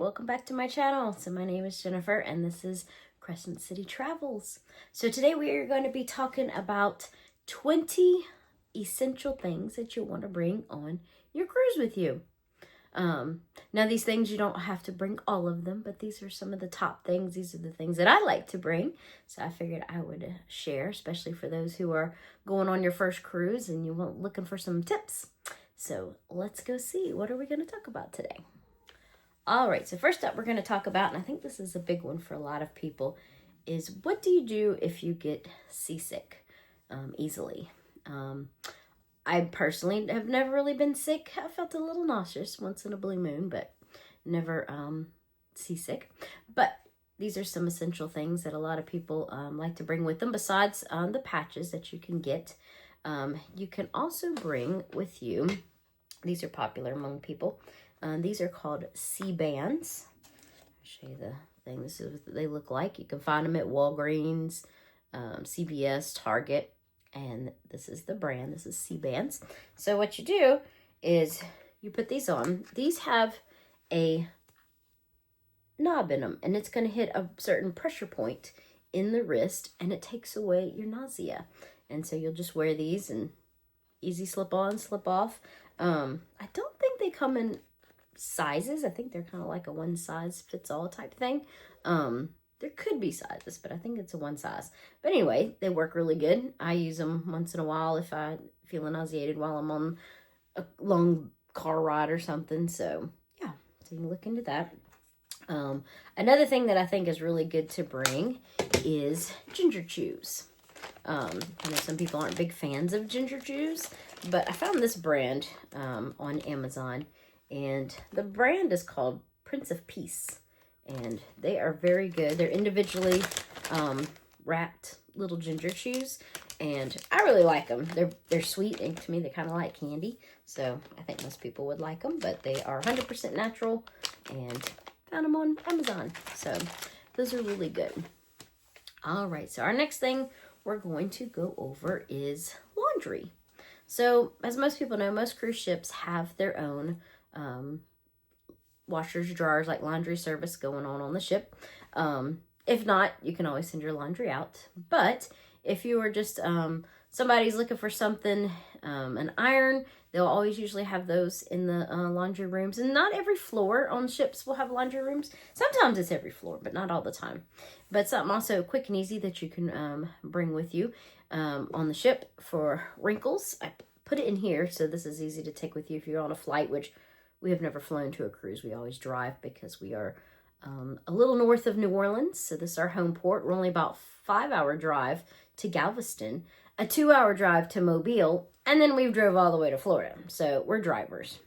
welcome back to my channel. So my name is Jennifer and this is Crescent City Travels. So today we are going to be talking about 20 essential things that you want to bring on your cruise with you. Now these things, you don't have to bring all of them, but these are some of the top things. These are the things that I like to bring. So I figured I would share, especially for those who are going on your first cruise and you're looking for some tips. So let's go see, what are we going to talk about today? All right, so first up we're going to talk about, and I think this is a big one for a lot of people, is what do you do if you get seasick easily? I personally have never really been sick. I felt a little nauseous once in a blue moon, but never seasick. But these are some essential things that a lot of people like to bring with them, besides the patches that you can get. You can also bring with you, these are popular among people, these are called sea bands. I'll show you the thing. This is what they look like. You can find them at Walgreens, CVS, Target, and this is the brand. This is Sea Bands. So what you do is you put these on. These have a knob in them, and it's going to hit a certain pressure point in the wrist, and it takes away your nausea. And so you'll just wear these and easy slip on, slip off. I don't think they come in sizes. I think they're kind of like a one size fits all type thing. There could be sizes, but I think it's a one size. But anyway, they work really good. I use them once in a while if I feel nauseated while I'm on a long car ride or something. So yeah, so you can look into that. Another thing that I think is really good to bring is ginger chews. I know some people aren't big fans of ginger chews, but I found this brand on Amazon, and the brand is called Prince of Peace, and they are very good. They're individually wrapped little ginger chews, and I really like them. They're sweet, and to me they kind of like candy, so I think most people would like them, but they are 100% natural, and found them on Amazon, so those are really good. All right, so our next thing we're going to go over is laundry. So as most people know, most cruise ships have their own washers, dryers, like laundry service going on the ship. If not, you can always send your laundry out. But if you are just somebody's looking for something, an iron, they'll always usually have those in the laundry rooms. And not every floor on ships will have laundry rooms. Sometimes it's every floor, but not all the time. But something also quick and easy that you can bring with you on the ship for wrinkles. I put it in here, so this is easy to take with you if you're on a flight, which we have never flown to a cruise. We always drive because we are a little north of New Orleans. So this is our home port. We're only about 5-hour drive to Galveston, a 2-hour drive to Mobile, and then we've drove all the way to Florida. So we're drivers.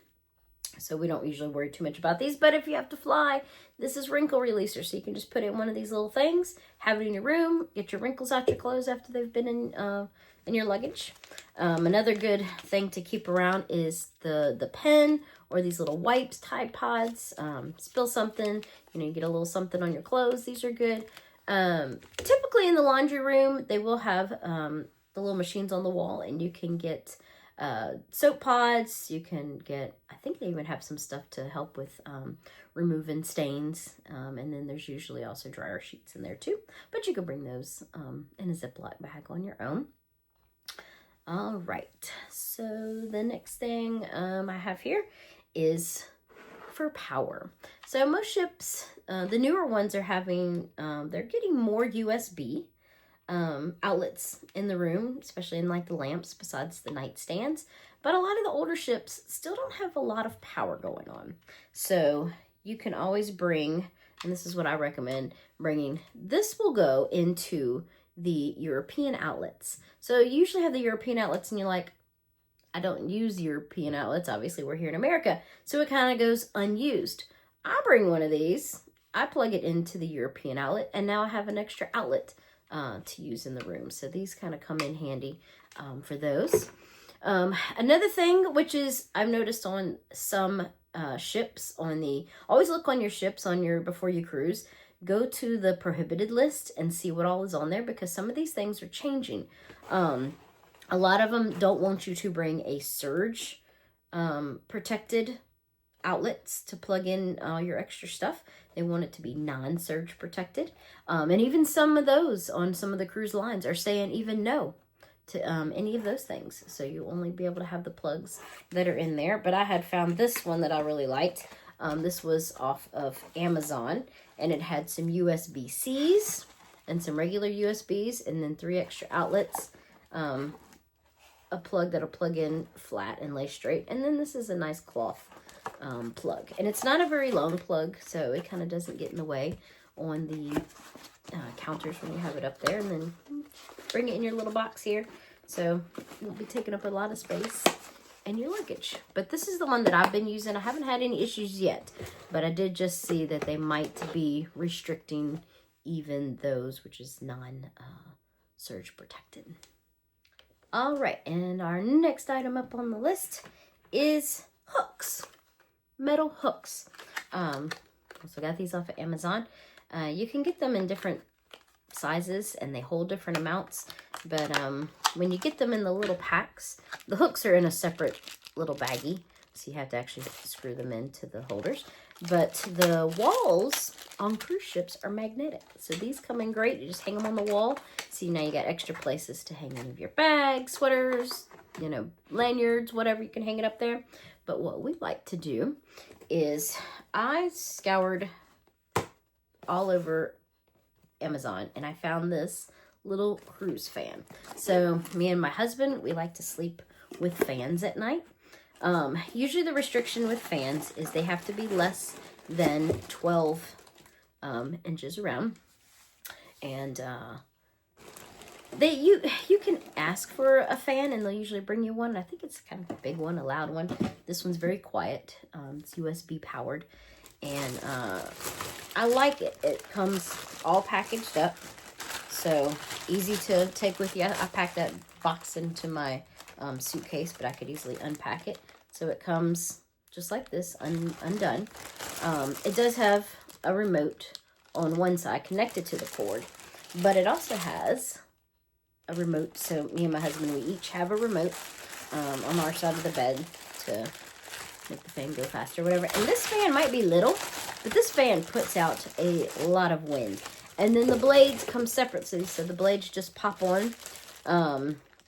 So we don't usually worry too much about these. But if you have to fly, this is wrinkle releaser. So you can just put it in one of these little things, have it in your room, get your wrinkles out your clothes after they've been in your luggage. Another good thing to keep around is the pen or these little wipes, Tide Pods. Spill something, you get a little something on your clothes. These are good. Typically in the laundry room, they will have the little machines on the wall, and you can get soap pods. You can get, I think they even have some stuff to help with removing stains. And then there's usually also dryer sheets in there too. But you can bring those in a Ziploc bag on your own. All right, so the next thing I have here is for power. So most ships, the newer ones are having, they're getting more USB outlets in the room, especially in like the lamps besides the nightstands. But a lot of the older ships still don't have a lot of power going on. So you can always bring, and this is what I recommend bringing, this will go into the European outlets. So you usually have the European outlets and you're like, I don't use European outlets. Obviously we're here in America. So it kind of goes unused. I bring one of these, I plug it into the European outlet, and now I have an extra outlet to use in the room. So these kind of come in handy for those. Another thing, which is I've noticed on some ships, always look on your ships before you cruise, go to the prohibited list and see what all is on there, because some of these things are changing. A lot of them don't want you to bring a surge protected outlets to plug in all your extra stuff. They want it to be non-surge protected. And even some of those on some of the cruise lines are saying even no to any of those things. So you'll only be able to have the plugs that are in there. But I had found this one that I really liked. This was off of Amazon, and it had some USB-Cs and some regular USBs, and then 3 extra outlets. A plug that'll plug in flat and lay straight. And then this is a nice cloth plug. And it's not a very long plug, so it kind of doesn't get in the way on the counters when you have it up there. And then bring it in your little box here. So it won't be taking up a lot of space in your luggage. But this is the one that I've been using. I haven't had any issues yet, but I did just see that they might be restricting even those, which is non-surge protected. All right, and our next item up on the list is hooks, metal hooks. So I got these off of Amazon. You can get them in different sizes, and they hold different amounts. But when you get them in the little packs, the hooks are in a separate little baggie, so you have to actually screw them into the holders. But the walls on cruise ships are magnetic. So these come in great. You just hang them on the wall. See, now you got extra places to hang any of your bags, sweaters, you know, lanyards, whatever. You can hang it up there. But what we like to do is I scoured all over Amazon, and I found this little cruise fan. So me and my husband, we like to sleep with fans at night. Usually the restriction with fans is they have to be less than 12 inches around. And you can ask for a fan, and they'll usually bring you one. I think it's kind of a big one, a loud one. This one's very quiet. It's USB powered. And I like it. It comes all packaged up. So easy to take with you. I packed that box into my suitcase, but I could easily unpack it. So it comes just like this, undone. It does have a remote on one side connected to the cord, but it also has a remote. So me and my husband, we each have a remote on our side of the bed to make the fan go faster, whatever. And this fan might be little, but this fan puts out a lot of wind. And then the blades come separately, so the blades just pop on.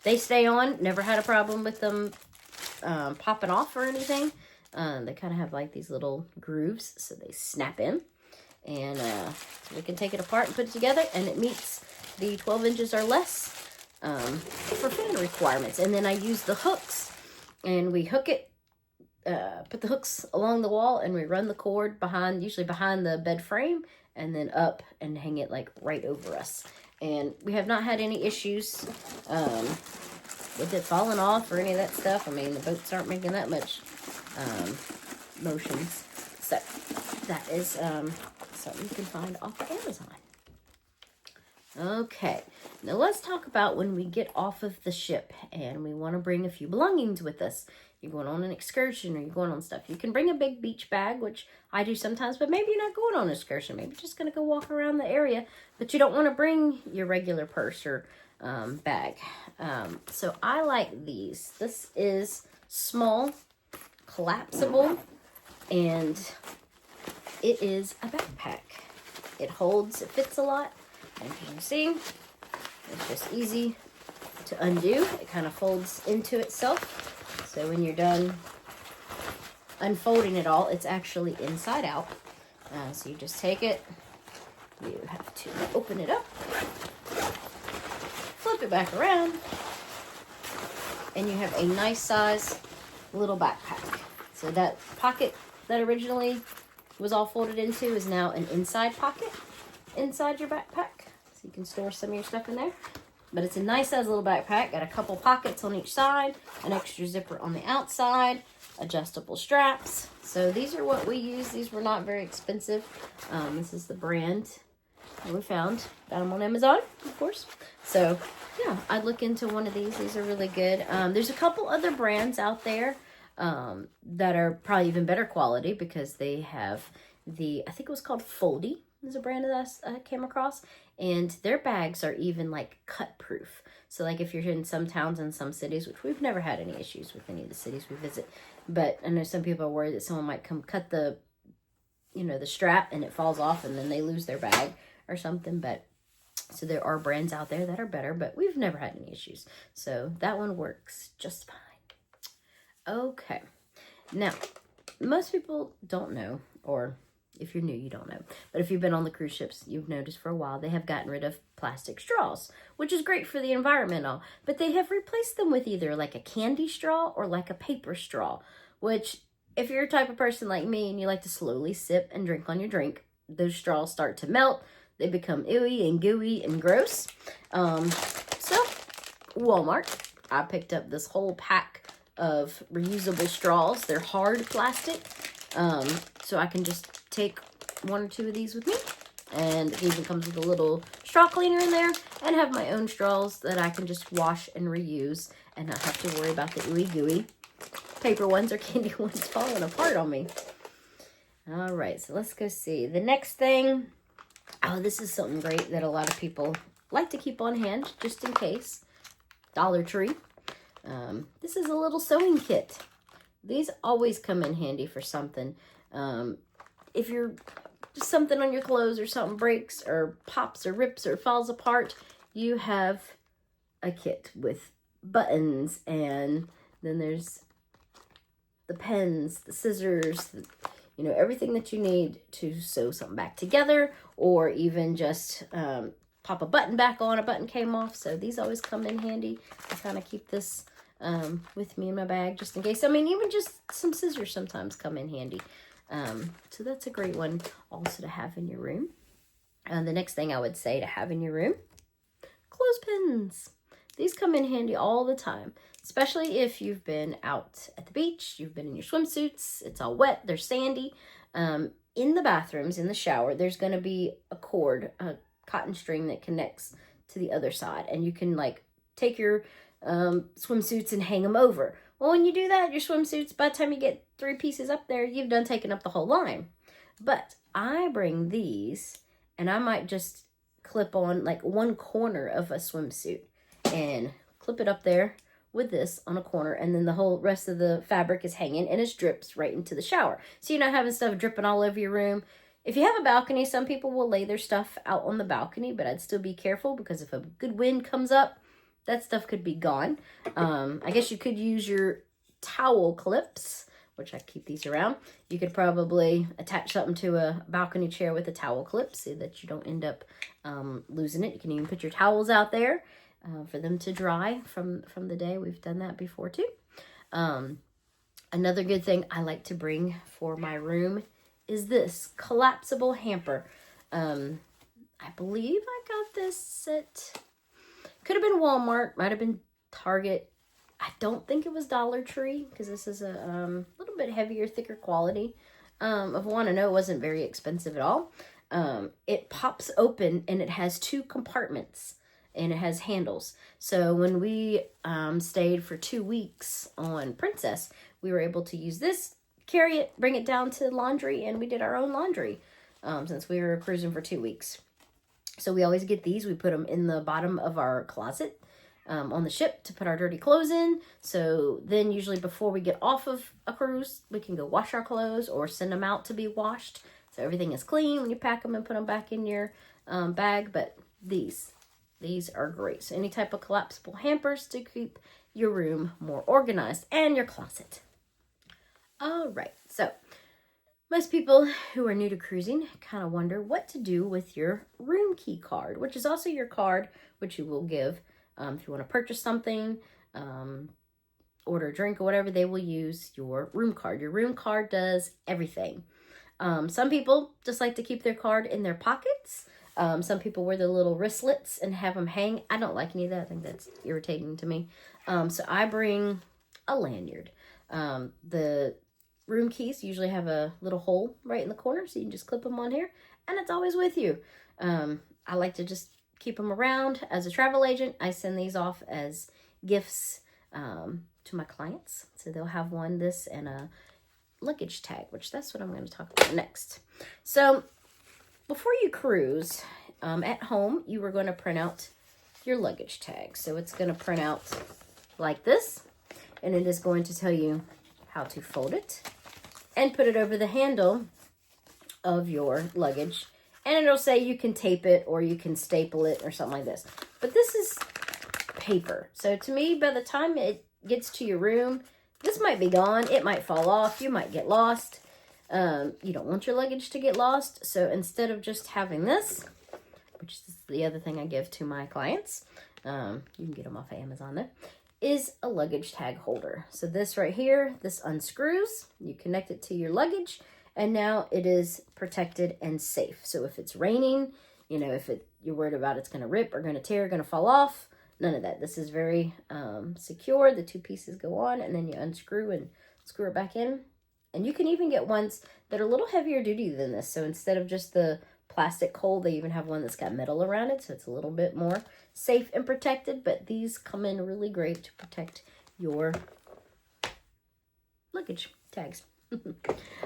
They stay on. Never had a problem with them popping off or anything. They kind of have like these little grooves, so they snap in. And so we can take it apart and put it together, and it meets the 12 inches or less for fan requirements. And then I use the hooks, and we hook it, put the hooks along the wall, and we run the cord usually behind the bed frame, and then up and hang it like right over us. And we have not had any issues with it falling off or any of that stuff. I mean, the boats aren't making that much motions. So that is something you can find off of Amazon. Okay, now let's talk about when we get off of the ship and we want to bring a few belongings with us. You're going on an excursion or you're going on stuff. You can bring a big beach bag, which I do sometimes, but maybe you're not going on an excursion. Maybe you're just going to go walk around the area, but you don't want to bring your regular purse or bag. So I like these. This is small, collapsible, and it is a backpack. It fits a lot. And as you can see, it's just easy to undo. It kind of folds into itself. So when you're done unfolding it all, it's actually inside out. So you just take it, you have to open it up, flip it back around, and you have a nice size little backpack. So that pocket that originally was all folded into is now an inside pocket inside your backpack. So you can store some of your stuff in there. But it's a nice size little backpack. Got a couple pockets on each side, an extra zipper on the outside, adjustable straps. So these are what we use. These were not very expensive. This is the brand that we found. Got them on Amazon, of course. So yeah, I'd look into one of these. These are really good. There's a couple other brands out there that are probably even better quality because they have I think it was called Foldy. Is a brand that I came across, and their bags are even like cut proof. So like if you're in some towns and some cities, which we've never had any issues with any of the cities we visit, but I know some people are worried that someone might come cut the, the strap and it falls off and then they lose their bag or something. But so there are brands out there that are better, but we've never had any issues. So that one works just fine. Okay. Now, most people don't know, or if you're new, you don't know. But if you've been on the cruise ships, you've noticed for a while they have gotten rid of plastic straws, which is great for the environment, all. But they have replaced them with either like a candy straw or like a paper straw, which if you're a type of person like me and you like to slowly sip and drink on your drink, those straws start to melt. They become ooey and gooey and gross. So Walmart, I picked up this whole pack of reusable straws. They're hard plastic. So I can just take 1 or 2 of these with me. And it even comes with a little straw cleaner in there, and have my own straws that I can just wash and reuse and not have to worry about the ooey gooey paper ones or candy ones falling apart on me. All right, so let's go see. The next thing, oh, this is something great that a lot of people like to keep on hand just in case. Dollar Tree. This is a little sewing kit. These always come in handy for something. If you're just something on your clothes or something breaks or pops or rips or falls apart, you have a kit with buttons, and then there's the pens, the scissors, everything that you need to sew something back together, or even just pop a button back on. A button came off, so these always come in handy. I kind of keep this with me in my bag just in case. I mean, even just some scissors sometimes come in handy. So that's a great one also to have in your room. The next thing I would say to have in your room, clothespins. These come in handy all the time, especially if you've been out at the beach, you've been in your swimsuits, it's all wet, they're sandy. In the bathrooms, in the shower, there's going to be a cord, a cotton string that connects to the other side, and you can like take your swimsuits and hang them over. Well, when you do that, your swimsuits, by the time you get 3 pieces up there, you've done taken up the whole line. But I bring these, and I might just clip on like one corner of a swimsuit and clip it up there with this on a corner, and then the whole rest of the fabric is hanging and it drips right into the shower. So you're not having stuff dripping all over your room. If you have a balcony, some people will lay their stuff out on the balcony, but I'd still be careful because if a good wind comes up, that stuff could be gone. I guess you could use your towel clips, which I keep these around. You could probably attach something to a balcony chair with a towel clip so that you don't end up losing it. You can even put your towels out there for them to dry from the day. We've done that before too. Another good thing I like to bring for my room is this collapsible hamper. I believe I got this at, could have been Walmart, might have been Target. I don't think it was Dollar Tree because this is a little bit heavier, thicker quality of one. I know it wasn't very expensive at all. It pops open and it has 2 compartments and it has handles. So when we stayed for 2 weeks on Princess, we were able to use this, carry it, bring it down to laundry, and we did our own laundry since we were cruising for 2 weeks. So we always get these. We put them in the bottom of our closet on the ship to put our dirty clothes in. So then usually before we get off of a cruise, we can go wash our clothes or send them out to be washed. So everything is clean when you pack them and put them back in your bag. But these are great. So any type of collapsible hampers to keep your room more organized and your closet. All right. So most people who are new to cruising kind of wonder what to do with your room key card, which is also your card, which you will give if you want to purchase something, order a drink or whatever. They will use your room card. Your room card does everything. Some people just like to keep their card in their pockets. Some people wear their little wristlets and have them hang. I don't like any of that. I think that's irritating to me. So I bring a lanyard. The room keys usually have a little hole right in the corner, so you can just clip them on here, and it's always with you. I like to just keep them around. As a travel agent, I send these off as gifts to my clients. So they'll have one, this, and a luggage tag, which that's what I'm going to talk about next. So before you cruise, at home, you were going to print out your luggage tag. So it's going to print out like this, and it is going to tell you how to fold it and put it over the handle of your luggage. And it'll say you can tape it or you can staple it or something like this. But this is paper. So to me, by the time it gets to your room, this might be gone. It might fall off. You might get lost. You don't want your luggage to get lost. So instead of just having this, which is the other thing I give to my clients, you can get them off of Amazon though, is a luggage tag holder. So this right here, this unscrews, you connect it to your luggage, and now it is protected and safe. So if it's raining, you know, if you're worried about it's going to rip or going to tear, going to fall off, none of that. This is very secure. The two pieces go on, and then you unscrew and screw it back in. And you can even get ones that are a little heavier duty than this. So instead of just the plastic hold, they even have one that's got metal around it, so it's a little bit more safe and protected. But these come in really great to protect your luggage tags.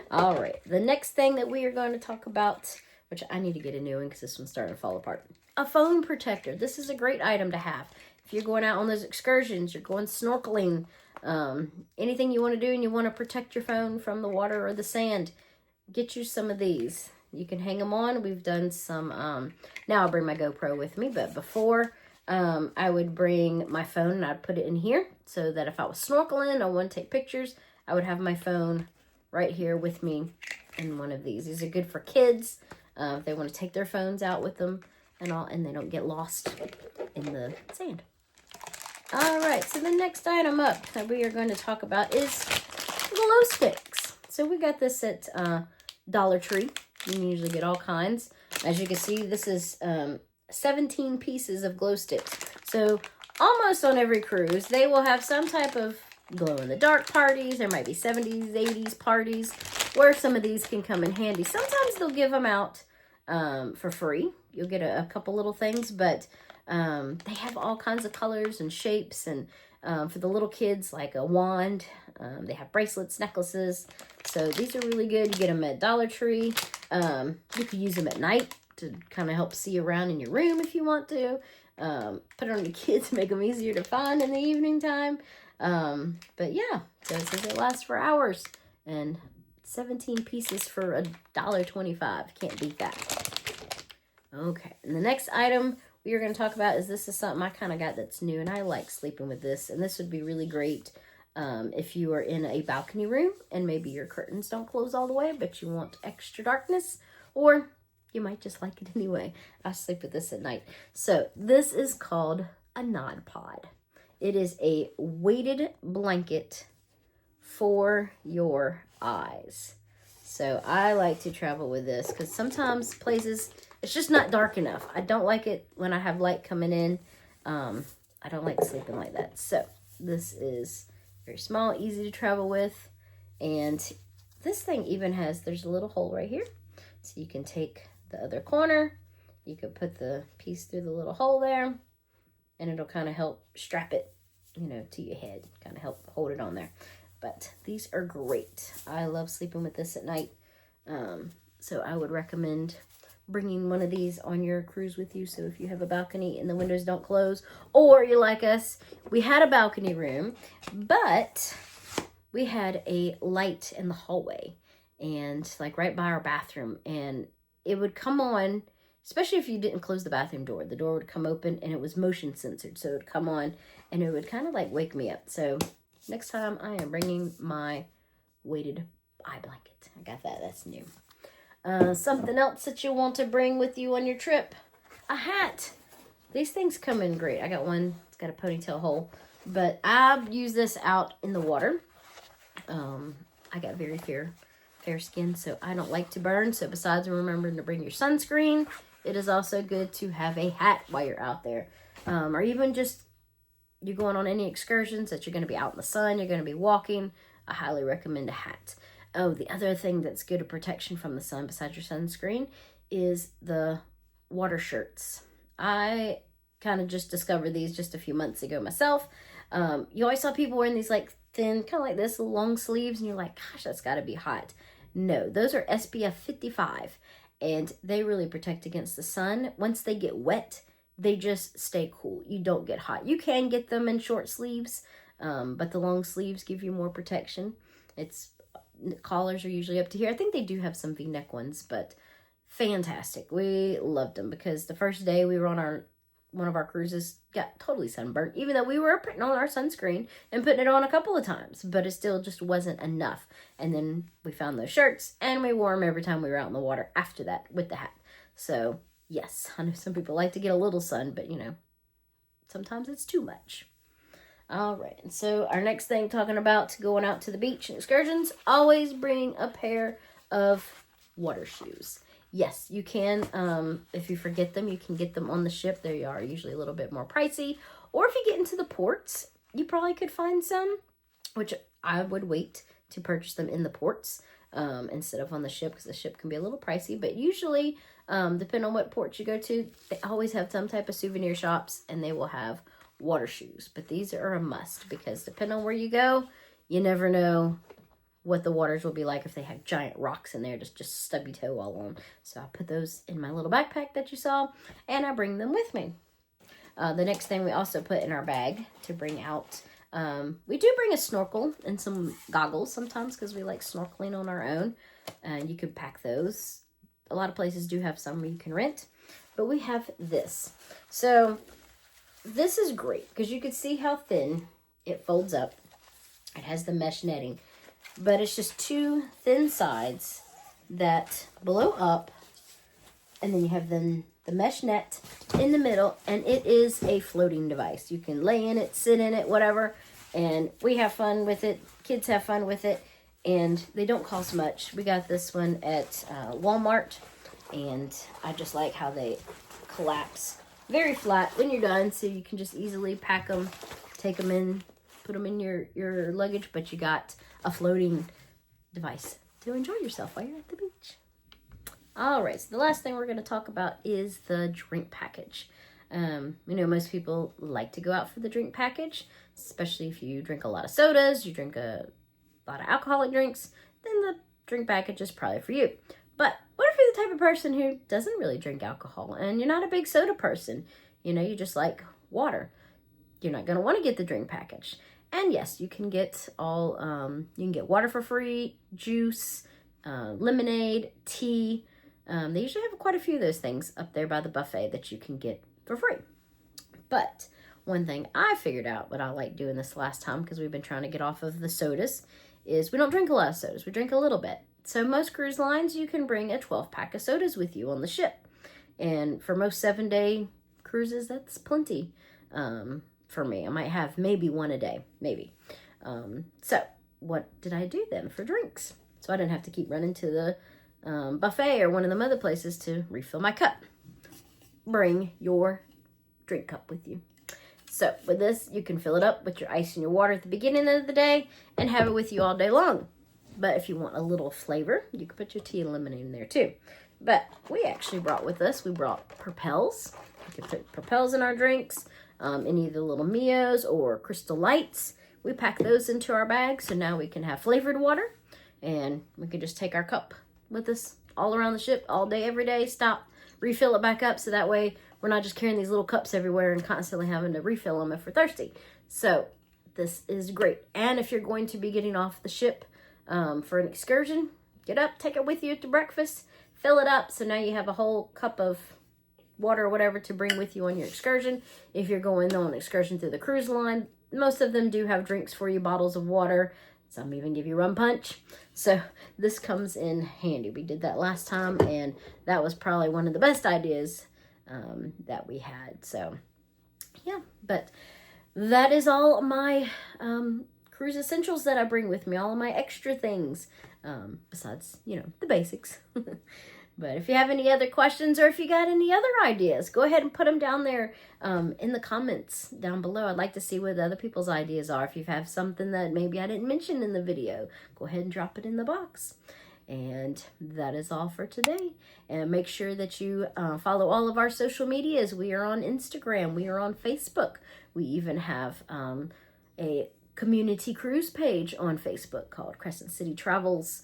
All right, the next thing that we are going to talk about, which I need to get a new one because this one's starting to fall apart, a phone protector. This is a great item to have if you're going out on those excursions, you're going snorkeling, anything you want to do and you want to protect your phone from the water or the sand. Get you some of these. You can hang them on. We've done some, now I'll bring my GoPro with me, but before I would bring my phone and I'd put it in here so that if I was snorkeling, I want to take pictures, I would have my phone right here with me in one of these. These are good for kids if they want to take their phones out with them and all, and they don't get lost in the sand. All right, so the next item up that we are going to talk about is glow sticks. So we got this at Dollar Tree. You can usually get all kinds. As you can see, this is 17 pieces of glow sticks. So almost on every cruise, they will have some type of glow-in-the-dark parties. There might be 70s, 80s parties where some of these can come in handy. Sometimes they'll give them out for free. You'll get a couple little things, but they have all kinds of colors and shapes. And for the little kids, like a wand, they have bracelets, necklaces. So these are really good. You get them at Dollar Tree. You could use them at night to kind of help see around in your room if you want to. Put it on the kids, make them easier to find in the evening time. But yeah, so it says it lasts for hours, and 17 pieces for $1.25. Can't beat that. Okay, and the next item we are going to talk about is, this is something I kind of got that's new, and I like sleeping with this, and this would be really great if you are in a balcony room and maybe your curtains don't close all the way, but you want extra darkness, or you might just like it anyway. I sleep with this at night. So this is called a Nod Pod. It is a weighted blanket for your eyes. So I like to travel with this because sometimes places, it's just not dark enough. I don't like it when I have light coming in. I don't like sleeping like that. So this is very small, easy to travel with. And this thing even has, there's a little hole right here. So you can take the other corner. You could put the piece through the little hole there, and it'll kind of help strap it, you know, to your head, kind of help hold it on there. But these are great. I love sleeping with this at night. So I would recommend bringing one of these on your cruise with you. So if you have a balcony and the windows don't close, or you're like us, we had a balcony room, but we had a light in the hallway and like right by our bathroom, and it would come on, especially if you didn't close the bathroom door. The door would come open and it was motion censored. So it would come on and it would kind of like wake me up. So next time I am bringing my weighted eye blanket. I got that. That's new. Something else that you want to bring with you on your trip. A hat. These things come in great. I got one. It's got a ponytail hole. But I've used this out in the water. I got very fair skin, so I don't like to burn. So besides remembering to bring your sunscreen, it is also good to have a hat while you're out there. Or even just you're going on any excursions that you're going to be out in the sun, you're going to be walking, I highly recommend a hat. Oh, the other thing that's good at protection from the sun besides your sunscreen is the water shirts. I kind of just discovered these just a few months ago myself. You always saw people wearing these like thin, kind of like this, long sleeves, and you're like, gosh, that's got to be hot. No, those are SPF 55, and they really protect against the sun. Once they get wet, they just stay cool. You don't get hot. You can get them in short sleeves, but the long sleeves give you more protection. Collars are usually up to here. I think they do have some V-neck ones, but fantastic. We loved them because the first day we were on one of our cruises, got totally sunburnt, even though we were putting on our sunscreen and putting it on a couple of times, but it still just wasn't enough. And then we found those shirts and we wore them every time we were out in the water after that with the hat. So yes, I know some people like to get a little sun, but sometimes it's too much. All right, and so our next thing, talking about going out to the beach and excursions, always bring a pair of water shoes. Yes, you can, if you forget them, you can get them on the ship. They are usually a little bit more pricey. Or if you get into the ports, you probably could find some, which I would wait to purchase them in the ports instead of on the ship, because the ship can be a little pricey. But usually, depending on what port you go to, they always have some type of souvenir shops, and they will have water shoes. But these are a must, because depending on where you go, you never know what the waters will be like if they have giant rocks in there, just stubby toe all on. So I put those in my little backpack that you saw, and I bring them with me. The next thing we also put in our bag to bring out, we do bring a snorkel and some goggles sometimes, because we like snorkeling on our own. And you could pack those. A lot of places do have some where you can rent, but we have this. So this is great because you can see how thin it folds up. It has the mesh netting, but it's just two thin sides that blow up, and then you have the mesh net in the middle, and it is a floating device. You can lay in it, sit in it, whatever, and we have fun with it. Kids have fun with it, and they don't cost much. We got this one at Walmart, and I just like how they collapse very flat when you're done, so you can just easily pack them, take them in, put them in your luggage, but you got a floating device to enjoy yourself while you're at the beach. All right, so the last thing we're going to talk about is the drink package. Most people like to go out for the drink package, especially if you drink a lot of sodas, you drink a lot of alcoholic drinks, then the drink package is probably for you. But what if you're the type of person who doesn't really drink alcohol and you're not a big soda person? You just like water. You're not going to want to get the drink package. And yes, you can get you can get water for free, juice, lemonade, tea. They usually have quite a few of those things up there by the buffet that you can get for free. But one thing I figured out, what I like doing this last time, because we've been trying to get off of the sodas, is we don't drink a lot of sodas. We drink a little bit. So most cruise lines, you can bring a 12-pack of sodas with you on the ship. And for most 7-day cruises, that's plenty. For me, I might have maybe one a day, maybe. So what did I do then for drinks? So I didn't have to keep running to the buffet or one of them other places to refill my cup. Bring your drink cup with you. So with this, you can fill it up with your ice and your water at the beginning of the day and have it with you all day long. But if you want a little flavor, you can put your tea and lemonade in there too. But we actually brought with us, we brought Propels. We can put Propels in our drinks. Any of the little Mios or Crystal Lights. We pack those into our bag, so now we can have flavored water, and we can just take our cup with us all around the ship, all day, every day, stop, refill it back up, so that way we're not just carrying these little cups everywhere and constantly having to refill them if we're thirsty. So this is great. And if you're going to be getting off the ship for an excursion, get up, take it with you to breakfast, fill it up, so now you have a whole cup of water or whatever to bring with you on your excursion. If you're going on an excursion through the cruise line, most of them do have drinks for you, bottles of water. Some even give you rum punch. So this comes in handy. We did that last time, and that was probably one of the best ideas that we had. So yeah, but that is all my cruise essentials that I bring with me, all of my extra things, besides, the basics. But if you have any other questions or if you got any other ideas, go ahead and put them down there in the comments down below. I'd like to see what other people's ideas are. If you have something that maybe I didn't mention in the video, go ahead and drop it in the box. And that is all for today. And make sure that you follow all of our social medias. We are on Instagram. We are on Facebook. We even have a community cruise page on Facebook called Crescent City Travels.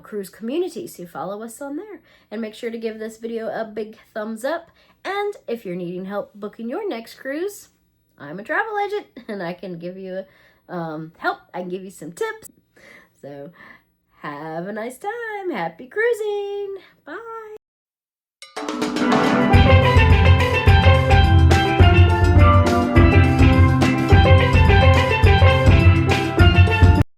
cruise community, so follow us on there. And make sure to give this video a big thumbs up. And if you're needing help booking your next cruise, I'm a travel agent and I can give you help. I can give you some tips. So have a nice time. Happy cruising. Bye.